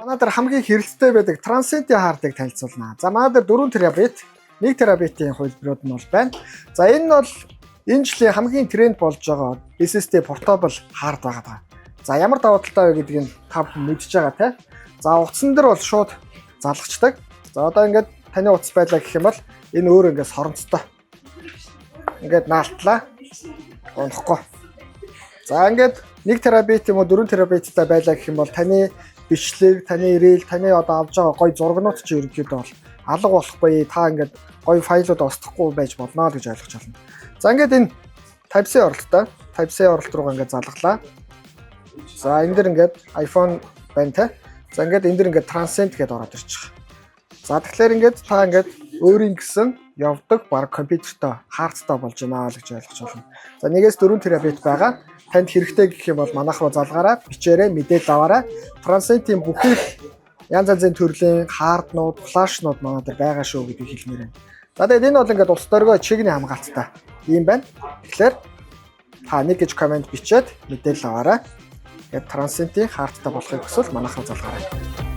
Манай дээр хамгийн хэрэгэлтэй байдаг Transcend-ийн хаардыг танилцуулнаа. За манай дээр 4 терабит, 1 терабитийн хувилбарууд нь бол байна. За энэ нь бол энэ жилийн хамгийн тренд болж байгаа SSD portable hard байгаа. За ямар давуу талтай вэ гэдгийг та мэдж байгаа те. За утсан дээр бол шууд залгачдаг. За одоо ингээд таны утас байлаа гэх юм бол энэ өөр ингээд соронцтой. Ингээд наалтлаа. Унахгүй. За ингээд 1 терабит юм уу 4 терабиттай байлаа гэх юм бол таны бичлэг, таны ирээл, таны одоо авж байгаа гоё зургнууд чи ерөнхийдөө бол алга болохгүй. Та ингээд гоё файлууд устгахгүй байж болно гэж ойлгож байна. За ингээд энэ Type-C оролттой. Type-C оролт руугаа ингээд залглаа. За энэ дэр ингээд iPhone байна те. За ингээд энэ дэр ингээд Transcend гэдээ ороод ирчих. За тэгэхээр ингээд та ингээд өөрийн гэсэн явдаг баг компьютертой хардтай болж байна гэж ойлгож байна. За 1-4 терабит байгаа. Танд хэрэгтэй гэх юм бол манайх руу залгаараа, бичээрэй, мэдээлэл аваарай. Transcend-ийн бүхэл янз янзын төрлийн харднууд, флашнууд манай дээр байгаа шүү гэдгийг хэлмээр байна. За тэгээд энэ бол ингээд улс төргөө чигний хамгаалттай юм байна. Тэгэхээр та нэг гэж комент бичээд мэдээлэл аваарай. Тэгээд Transcend-ийн хардтай болохыг хүсвэл манайх руу залгаарай.